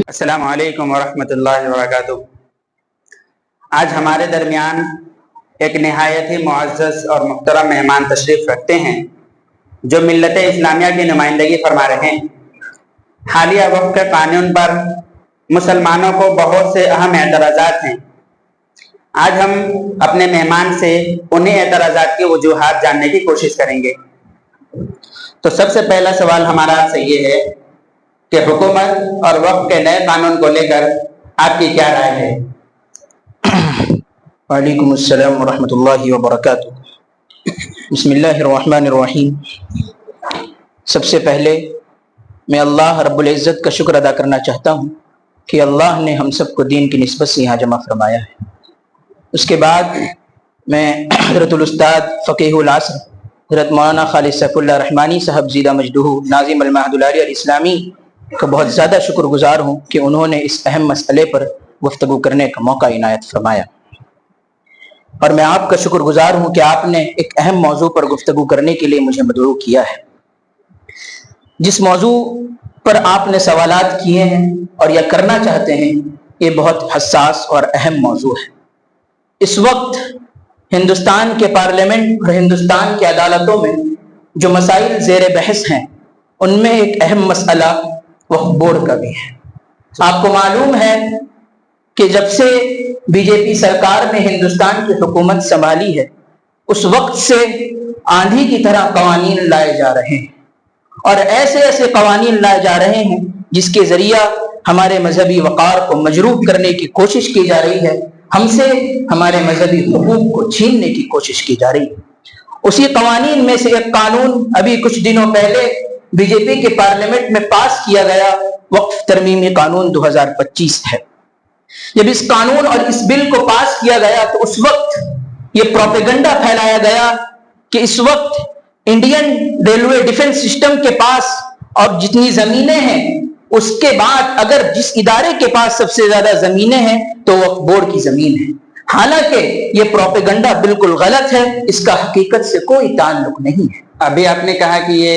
السلام علیکم ورحمۃ اللہ وبرکاتہ۔ آج ہمارے درمیان ایک نہایت ہی معزز اور محترم مہمان تشریف رکھتے ہیں جو ملت اسلامیہ کی نمائندگی فرما رہے ہیں۔ حالیہ وقف کے قانون پر مسلمانوں کو بہت سے اہم اعتراضات ہیں۔ آج ہم اپنے مہمان سے انہیں اعتراضات کی وجوہات جاننے کی کوشش کریں گے۔ تو سب سے پہلا سوال ہمارا آپ سے یہ ہے کہ حکومت اور وقف کے نئے قانون کو لے کر آپ کی کیا رائے ہے؟ وعلیکم السلام ورحمۃ اللہ وبرکاتہ۔ بسم اللہ الرحمن الرحیم۔ سب سے پہلے میں اللہ رب العزت کا شکر ادا کرنا چاہتا ہوں کہ اللہ نے ہم سب کو دین کی نسبت سے یہاں جمع فرمایا ہے۔ اس کے بعد میں حضرت الاستاد فقیہ العصر حضرت مولانا خالد سیف اللہ رحمانی صاحب زیدہ مجدہ ناظم المعہد العالیہ الاسلامی کا بہت زیادہ شکر گزار ہوں کہ انہوں نے اس اہم مسئلے پر گفتگو کرنے کا موقع عنایت فرمایا، اور میں آپ کا شکر گزار ہوں کہ آپ نے ایک اہم موضوع پر گفتگو کرنے کے لیے مجھے مدعو کیا ہے۔ جس موضوع پر آپ نے سوالات کیے ہیں اور یا کرنا چاہتے ہیں، یہ بہت حساس اور اہم موضوع ہے۔ اس وقت ہندوستان کے پارلیمنٹ اور ہندوستان کی عدالتوں میں جو مسائل زیر بحث ہیں، ان میں ایک اہم مسئلہ وقف بورڈ کا بھی ہے۔ آپ کو معلوم ہے کہ جب سے بی جے پی سرکار نے ہندوستان کی حکومت سنبھالی ہے، اس وقت سے آندھی کی طرح قوانین لائے جا رہے ہیں، اور ایسے ایسے قوانین لائے جا رہے ہیں جس کے ذریعہ ہمارے مذہبی وقار کو مجروح کرنے کی کوشش کی جا رہی ہے، ہم سے ہمارے مذہبی حقوق کو چھیننے کی کوشش کی جا رہی ہے۔ اسی قوانین میں سے ایک قانون ابھی کچھ دنوں پہلے بی جے پی کے پارلیمنٹ میں پاس کیا گیا، وقف ترمیمی قانون 2025 ہے۔ جب اس قانون اور اس بل کو پاس کیا گیا تو اس وقت یہ پروپیگنڈا پھیلایا گیا کہ اس وقت انڈین ریلوے ڈیفنس سسٹم کے پاس اور جتنی زمینیں ہیں، اس کے بعد اگر جس ادارے کے پاس سب سے زیادہ زمینیں ہیں تو وقف بورڈ کی زمین ہے۔ حالانکہ یہ پروپیگنڈا بالکل غلط ہے، اس کا حقیقت سے کوئی تعلق نہیں ہے۔ ابھی آپ نے کہا کہ یہ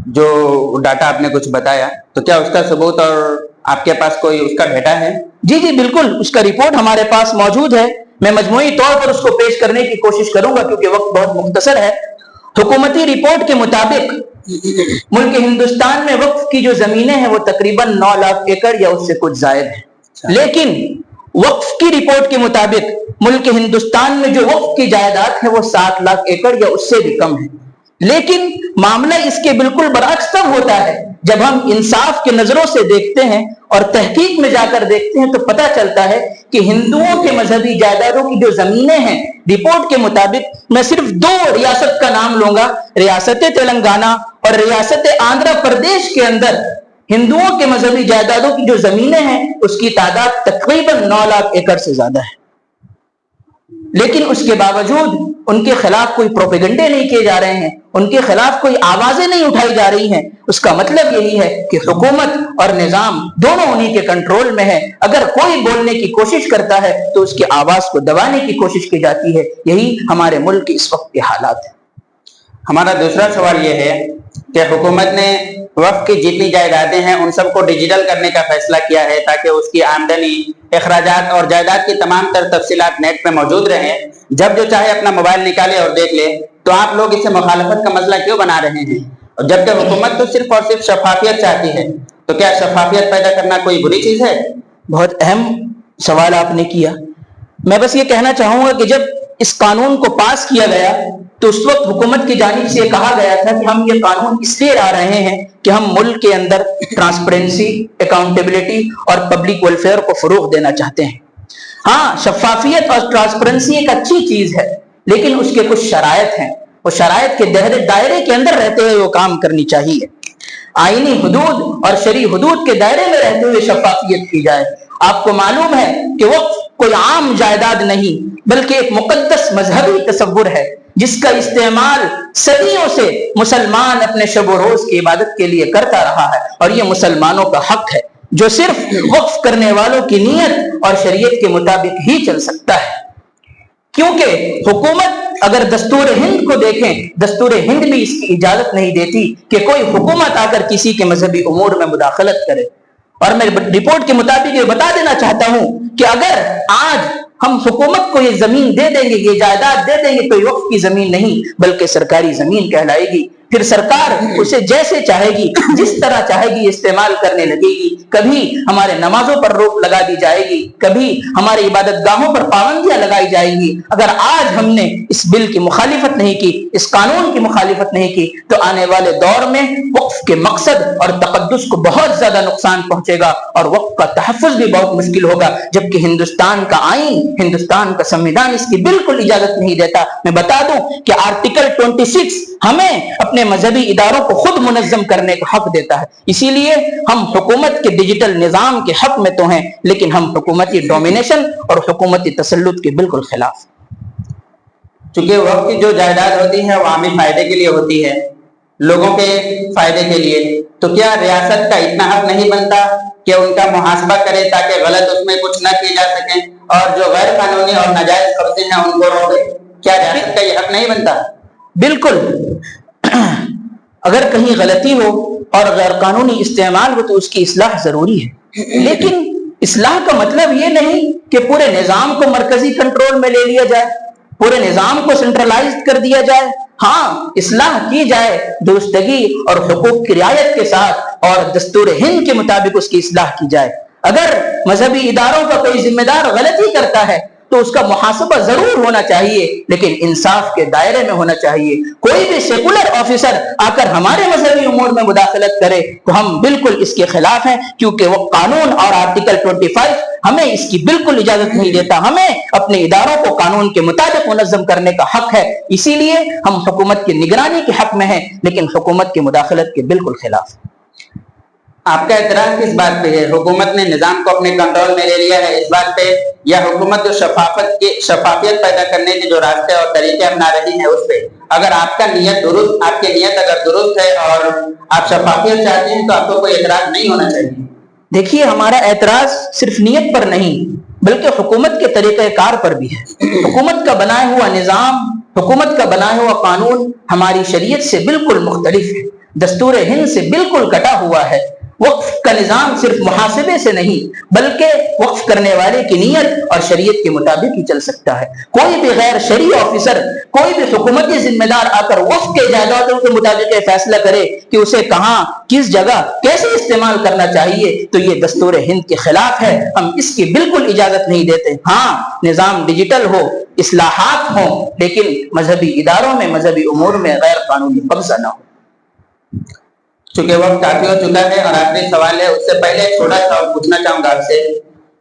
جو ڈاٹا آپ نے کچھ بتایا، تو کیا اس کا ثبوت اور آپ کے پاس کوئی اس کا ڈیٹا ہے؟ جی بالکل، اس کا رپورٹ ہمارے پاس موجود ہے۔ میں مجموعی طور پر اس کو پیش کرنے کی کوشش کروں گا کیونکہ وقت بہت مختصر ہے۔ حکومتی رپورٹ کے مطابق ملک ہندوستان میں وقف کی جو زمینیں ہیں وہ تقریباً 9 لاکھ ایکڑ یا اس سے کچھ زائد ہیں، لیکن وقف کی رپورٹ کے مطابق ملک ہندوستان میں جو وقف کی جائیداد ہے وہ 7 لاکھ ایکڑ یا اس سے بھی کم ہے۔ لیکن معاملہ اس کے بالکل برعکس تب ہوتا ہے جب ہم انصاف کے نظروں سے دیکھتے ہیں اور تحقیق میں جا کر دیکھتے ہیں تو پتہ چلتا ہے کہ ہندوؤں کے مذہبی جائیدادوں کی جو زمینیں ہیں، رپورٹ کے مطابق میں صرف 2 ریاست کا نام لوں گا، ریاست تلنگانہ اور ریاست آندھرا پردیش کے اندر ہندوؤں کے مذہبی جائیدادوں کی جو زمینیں ہیں اس کی تعداد تقریباً 9 لاکھ ایکڑ سے زیادہ ہے۔ لیکن اس کے باوجود ان کے خلاف کوئی پروپیگنڈے نہیں کیے جا رہے ہیں، ان کے خلاف کوئی آوازیں نہیں اٹھائی جا رہی ہیں۔ اس کا مطلب یہی ہے کہ حکومت اور نظام دونوں انہی کے کنٹرول میں ہے۔ اگر کوئی بولنے کی کوشش کرتا ہے تو اس کی آواز کو دبانے کی کوشش کی جاتی ہے۔ یہی ہمارے ملک کے اس وقت کے حالات ہیں۔ ہمارا دوسرا سوال یہ ہے کہ حکومت نے وقف کی جتنی جائیدادیں ہیں ان سب کو ڈیجیٹل کرنے کا فیصلہ کیا ہے تاکہ اس کی آمدنی، اخراجات اور جائیداد کی تمام تر تفصیلات نیٹ پہ موجود رہیں۔ جب جو چاہے اپنا موبائل نکالے اور دیکھ لے، تو آپ لوگ اسے مخالفت کا مسئلہ کیوں بنا رہے ہیں؟ اور جبکہ حکومت تو صرف اور صرف شفافیت چاہتی ہے، تو کیا شفافیت پیدا کرنا کوئی بری چیز ہے؟ بہت اہم سوال آپ نے کیا۔ میں بس یہ کہنا چاہوں گا کہ جب اس قانون کو پاس کیا گیا تو اس وقت حکومت کی جانب سے یہ کہا گیا تھا کہ ہم یہ قانون اس لیے لا رہے ہیں کہ ہم ملک کے اندر ٹرانسپیرنسی، اکاؤنٹیبلٹی اور پبلک ویلفیئر کو فروغ دینا چاہتے ہیں۔ ہاں، شفافیت اور ٹرانسپیرنسی ایک اچھی چیز ہے، لیکن اس کے کچھ شرائط ہیں، وہ شرائط کے دائرے کے اندر رہتے ہوئے وہ کام کرنی چاہیے۔ آئینی حدود اور شرعی حدود کے دائرے میں رہتے ہوئے شفافیت کی جائے۔ آپ کو معلوم ہے کہ وقف کوئی عام جائیداد نہیں بلکہ ایک مقدس مذہبی تصور ہے جس کا استعمال صدیوں سے مسلمان اپنے شب و روز کی عبادت کے لیے کرتا رہا ہے، اور یہ مسلمانوں کا حق ہے جو صرف وقف کرنے والوں کی نیت اور شریعت کے مطابق ہی چل سکتا ہے۔ کیونکہ حکومت اگر دستور ہند کو دیکھیں، دستور ہند بھی اس کی اجازت نہیں دیتی کہ کوئی حکومت آ کر کسی کے مذہبی امور میں مداخلت کرے۔ اور میں رپورٹ کے مطابق یہ بتا دینا چاہتا ہوں کہ اگر آج ہم حکومت کو یہ زمین دے دیں گے، یہ جائیداد دے دیں گے، کوئی وقف کی زمین نہیں بلکہ سرکاری زمین کہلائے گی، پھر سرکار اسے جیسے چاہے گی، جس طرح چاہے گی استعمال کرنے لگے گی۔ کبھی ہمارے نمازوں پر روک لگا دی جائے گی، کبھی ہمارے عبادت گاہوں پر پابندیاں لگائی جائیں گی۔ اگر آج ہم نے اس بل کی مخالفت نہیں کی، اس قانون کی مخالفت نہیں کی، تو آنے والے دور میں وقف کے مقصد اور تقدس کو بہت زیادہ نقصان پہنچے گا اور وقف کا تحفظ بھی بہت مشکل ہوگا، جبکہ ہندوستان کا آئین، ہندوستان کا سمویدھان اس کی بالکل اجازت نہیں دیتا۔ میں بتا دوں کہ آرٹیکل 26 ہمیں اپنے مذہبی اداروں کو خود منظم کرنے کا حق دیتا ہے۔ اسی لیے ہم حکومت کے ڈیجیٹل نظام کے حق میں تو ہیں، لیکن ہم حکومتی ڈومینیشن اور حکومتی تسلط کے بالکل خلاف۔ چونکہ وقت کی جو جائیداد ہوتی ہے وہ عامی فائدے کے لیے ہوتی ہے، لوگوں کے فائدے کے لیے، تو کیا ریاست کا اتنا حق نہیں بنتا کہ ان کا محاسبہ کرے تاکہ غلط اس میں کچھ نہ کیے جا سکیں، اور جو غیر قانونی اور ناجائز قبضے ہیں ان کو روکے؟ کیا ریاست کا یہ حق نہیں بنتا؟ بالکل، اگر کہیں غلطی ہو اور غیر قانونی استعمال ہو تو اس کی اصلاح ضروری ہے، لیکن اصلاح کا مطلب یہ نہیں کہ پورے نظام کو مرکزی کنٹرول میں لے لیا جائے، پورے نظام کو سینٹرلائز کر دیا جائے۔ ہاں، اصلاح کی جائے درستگی اور حقوق کی رعایت کے ساتھ، اور دستور ہند کے مطابق اس کی اصلاح کی جائے۔ اگر مذہبی اداروں کا کوئی ذمہ دار غلطی کرتا ہے تو اس کا محاسبہ ضرور ہونا چاہیے، لیکن انصاف کے دائرے میں ہونا چاہیے۔ کوئی بھی سیکولر آفیسر آ کر ہمارے مذہبی امور میں مداخلت کرے تو ہم بالکل اس کے خلاف ہیں، کیونکہ وہ قانون اور آرٹیکل 25 ہمیں اس کی بالکل اجازت نہیں دیتا۔ ہمیں اپنے اداروں کو قانون کے مطابق منظم کرنے کا حق ہے، اسی لیے ہم حکومت کی نگرانی کے حق میں ہیں، لیکن حکومت کی مداخلت کے بالکل خلاف۔ آپ کا اعتراض کس بات پہ ہے؟ حکومت نے نظام کو اپنے کنٹرول میں لے لیا ہے اس بات پہ، یا حکومت جو شفافیت پیدا کرنے کے جو راستے اور طریقے اپنا رہی ہے اس پہ؟ اگر آپ کا نیت درست، آپ کی نیت اگر درست ہے اور آپ شفافیت چاہتے ہیں تو آپ کو کوئی اعتراض نہیں ہونا چاہیے۔ دیکھیے، ہمارا اعتراض صرف نیت پر نہیں بلکہ حکومت کے طریقہ کار پر بھی ہے۔ حکومت کا بنایا ہوا نظام، حکومت کا بنایا ہوا قانون ہماری شریعت سے بالکل مختلف ہے، دستور ہند سے بالکل کٹا ہوا ہے۔ وقف کا نظام صرف محاسبے سے نہیں بلکہ وقف کرنے والے کی نیت اور شریعت کے مطابق ہی چل سکتا ہے۔ کوئی بھی غیر شرعی آفیسر، کوئی بھی حکومتی ذمہ دار آ کر وقف کے جائیدادوں کے مطابق یہ فیصلہ کرے کہ اسے کہاں، کس جگہ، کیسے استعمال کرنا چاہیے تو یہ دستور ہند کے خلاف ہے، ہم اس کی بالکل اجازت نہیں دیتے۔ ہاں، نظام ڈیجیٹل ہو، اصلاحات ہوں، لیکن مذہبی اداروں میں، مذہبی امور میں غیر قانونی قبضہ نہ ہو۔ چونکہ وقت کافی ہو چکا ہے اور آخری سوال ہے، اس سے پہلے ایک چھوٹا سوال پوچھنا چاہوں گا آپ سے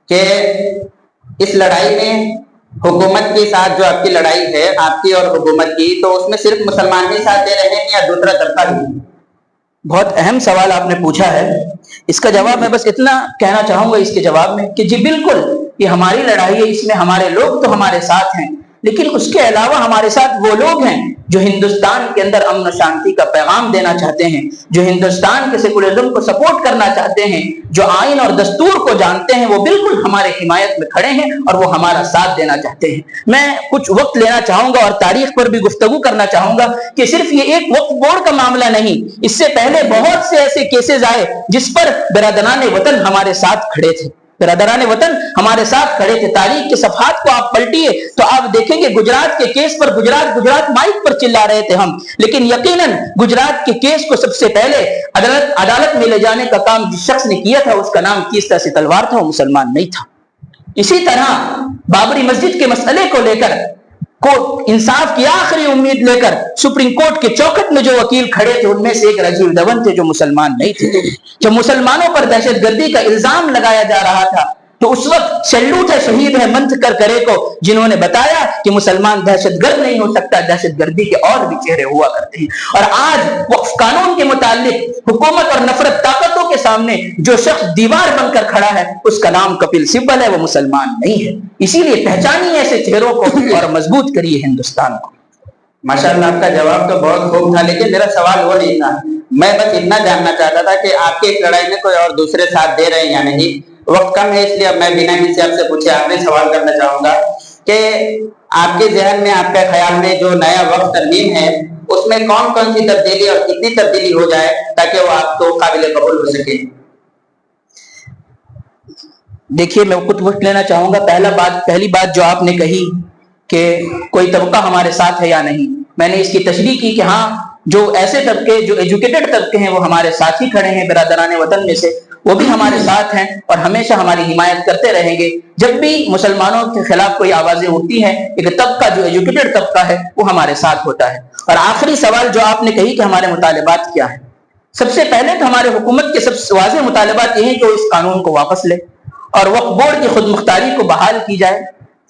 کہ اس لڑائی میں حکومت کے ساتھ جو آپ کی لڑائی ہے، آپ کی اور حکومت کی، تو اس میں صرف مسلمان ہی ساتھ دے رہے ہیں یا دوسرا طرفہ بھی؟ بہت اہم سوال آپ نے پوچھا ہے۔ اس کا جواب میں بس اتنا کہنا چاہوں گا اس کے جواب میں کہ جی بالکل، یہ ہماری لڑائی ہے، اس میں ہمارے لوگ تو ہمارے ساتھ ہیں، لیکن اس کے علاوہ ہمارے ساتھ وہ لوگ ہیں جو ہندوستان کے اندر امن و شانتی کا پیغام دینا چاہتے ہیں، جو ہندوستان کے سیکولرزم کو سپورٹ کرنا چاہتے ہیں، جو آئین اور دستور کو جانتے ہیں، وہ بالکل ہمارے حمایت میں کھڑے ہیں اور وہ ہمارا ساتھ دینا چاہتے ہیں۔ میں کچھ وقت لینا چاہوں گا اور تاریخ پر بھی گفتگو کرنا چاہوں گا کہ صرف یہ ایک وقف بورڈ کا معاملہ نہیں، اس سے پہلے بہت سے ایسے کیسز آئے جس پر برادران وطن ہمارے ساتھ کھڑے تھے، برادران وطن ہمارے ساتھ کھڑے تھے۔ تاریخ کے صفحات کو آپ پلٹیے تو آپ دیکھیں گے گجرات کے کیس پر گجرات مائک پر چلا رہے تھے ہم، لیکن یقیناً گجرات کے کیس کو سب سے پہلے عدالت میں لے جانے کا کام جس شخص نے کیا تھا اس کا نام کیستا سے تلوار تھا، وہ مسلمان نہیں تھا۔ اسی طرح بابری مسجد کے مسئلے کو لے کر انصاف کی آخری امید لے کر سپریم کورٹ کے چوکھٹ میں جو وکیل کھڑے تھے ان میں سے ایک راجیو دھون تھے جو مسلمان نہیں تھے۔ جب مسلمانوں پر دہشت گردی کا الزام لگایا جا رہا تھا تو اس وقت سیلوٹ ہے شہید ہے منتھ کرے کو، جنہوں نے بتایا کہ مسلمان دہشت گرد نہیں ہو سکتا، دہشت گردی کے اور بھی چہرے ہوا کرتے ہیں۔ اور آج وقف قانون کے متعلق حکومت اور نفرت طاقتوں کے سامنے جو شخص دیوار بن کر کھڑا ہے اس کا نام کپل سبل ہے، وہ مسلمان نہیں ہے۔ اسی لیے پہچانیے ایسے چہروں کو اور مضبوط کریے ہندوستان کو۔ ماشاءاللہ، آپ کا جواب تو بہت خوب تھا، لیکن میرا سوال وہ نہیں تھا۔ میں بس اتنا جاننا چاہتا تھا کہ آپ کی اس لڑائی میں کوئی اور دوسرے ساتھ دے رہے ہیں یا نہیں۔ وقت کم ہے اس لیے اب میں بنا کسی آپ سے پوچھے آخری سوال کرنا چاہوں گا کہ آپ کے ذہن میں، آپ کے خیال میں جو نیا وقت ترمیم ہے اس میں کون کون سی تبدیلی اور کتنی تبدیلی ہو جائے تاکہ وہ آپ کو قابل قبول ہو سکے؟ دیکھیے میں کچھ وقت لینا چاہوں گا. پہلی بات جو آپ نے کہی کہ کوئی طبقہ ہمارے ساتھ ہے یا نہیں، میں نے اس کی تشریح کی کہ ہاں جو ایسے طبقے جو ایجوکیٹڈ طبقے ہیں وہ ہمارے ساتھ ہی کھڑے ہیں، برادران وطن میں سے وہ بھی ہمارے ساتھ ہیں اور ہمیشہ ہماری حمایت کرتے رہیں گے. جب بھی مسلمانوں کے خلاف کوئی آوازیں اٹھتی ہیں، ایک طبقہ جو ایجوکیٹڈ طبقہ ہے وہ ہمارے ساتھ ہوتا ہے. اور آخری سوال جو آپ نے کہی کہ ہمارے مطالبات کیا ہیں، سب سے پہلے تو ہمارے حکومت کے سب سے واضح مطالبات یہ ہیں کہ وہ اس قانون کو واپس لے اور وقف بورڈ کی خود مختاری کو بحال کی جائے.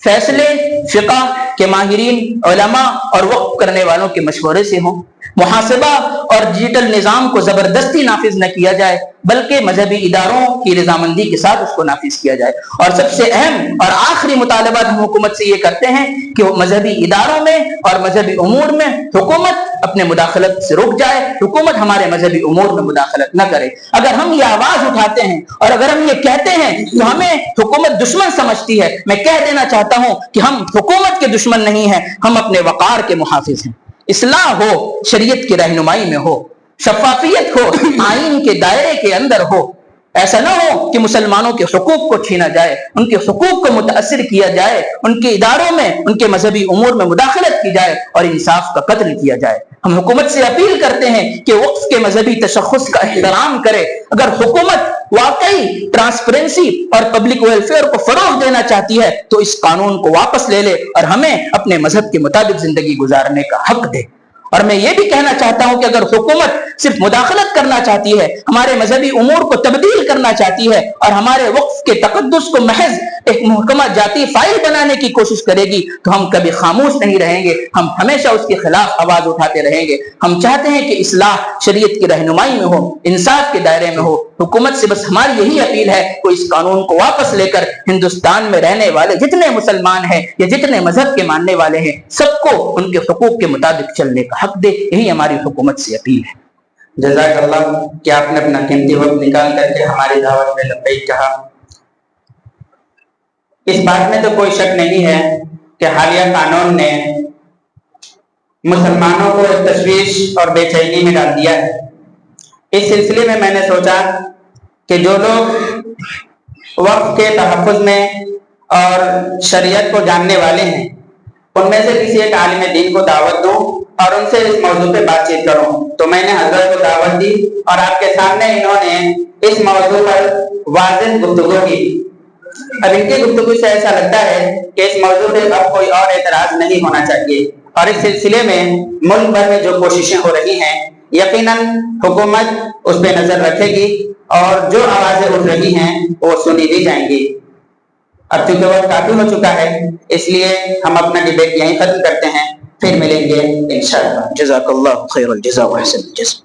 فیصلے فقہ کے ماہرین، علماء اور وقف کرنے والوں کے مشورے سے ہوں. محاسبہ اور ڈیجیٹل نظام کو زبردستی نافذ نہ کیا جائے بلکہ مذہبی اداروں کی رضامندی کے ساتھ اس کو نافذ کیا جائے. اور سب سے اہم اور آخری مطالبات ہم حکومت سے یہ کرتے ہیں کہ وہ مذہبی اداروں میں اور مذہبی امور میں حکومت اپنے مداخلت سے رک جائے. حکومت ہمارے مذہبی امور میں مداخلت نہ کرے. اگر ہم یہ آواز اٹھاتے ہیں اور اگر ہم یہ کہتے ہیں تو ہمیں حکومت دشمن سمجھتی ہے. میں کہہ دینا چاہتا ہوں کہ ہم حکومت کے دشمن نہیں ہیں، ہم اپنے وقار کے محافظ ہیں. اصلاح ہو، شریعت کی رہنمائی میں ہو، شفافیت ہو، آئین کے دائرے کے اندر ہو. ایسا نہ ہو کہ مسلمانوں کے حقوق کو چھینا جائے، ان کے حقوق کو متاثر کیا جائے، ان کے اداروں میں، ان کے مذہبی امور میں مداخلت کی جائے اور انصاف کا قتل کیا جائے. ہم حکومت سے اپیل کرتے ہیں کہ وقف کے مذہبی تشخص کا احترام کرے. اگر حکومت واقعی ٹرانسپیرنسی اور پبلک ویلفیئر کو فروغ دینا چاہتی ہے تو اس قانون کو واپس لے لے اور ہمیں اپنے مذہب کے مطابق زندگی گزارنے کا حق دے. اور میں یہ بھی کہنا چاہتا ہوں کہ اگر حکومت صرف مداخلت کرنا چاہتی ہے، ہمارے مذہبی امور کو تبدیل کرنا چاہتی ہے اور ہمارے وقف کے تقدس کو محض ایک محکمہ جاتی فائل بنانے کی کوشش کرے گی تو ہم کبھی خاموش نہیں رہیں گے، ہم ہمیشہ اس کے خلاف آواز اٹھاتے رہیں گے. ہم چاہتے ہیں کہ اصلاح شریعت کی رہنمائی میں ہو، انصاف کے دائرے میں ہو. حکومت سے بس ہماری یہی اپیل ہے کہ اس قانون کو واپس لے کر ہندوستان میں رہنے والے جتنے مسلمان ہیں یا جتنے مذہب کے ماننے والے ہیں سب کو ان کے حقوق کے مطابق چلنے کا حق دے. یہی ہماری حکومت سے اپیل ہے. جزاک اللہ کہ آپ نے اپنا قیمتی وقت نکال کر کے ہماری دعوت میں لبیک کہا. اس بات میں تو کوئی شک نہیں ہے کہ حالیہ قانون نے مسلمانوں کو تشویش اور بے چینی میں ڈال دیا ہے. اس سلسلے میں نے سوچا کہ جو لوگ وقف کے تحفظ میں اور شریعت کو جاننے والے ہیں ان میں سے کسی ایک عالم دین کو دعوت دوں اور ان سے اس موضوع پہ بات چیت کروں. تو میں نے حضرت کو دعوت دی اور آپ کے سامنے انہوں نے اس موضوع پر واضح گفتگو کی. اب ان کی گفتگو سے ایسا لگتا ہے کہ اس موضوع پہ اب کوئی اور اعتراض نہیں ہونا چاہیے. اور اس سلسلے میں ملک بھر میں جو کوششیں ہو رہی ہیں یقیناً حکومت اس پہ نظر رکھے گی اور جو آوازیں اٹھ رہی ہیں وہ سنی بھی جائیں گی. اب چونکہ وقت کافی ہو چکا ہے اس لیے ہم اپنا ڈیبیٹ یہیں ختم کرتے ہیں، پھر ملیں گے انشاءاللہ. جزاک اللہ خیر الجزا و احسن الجزا.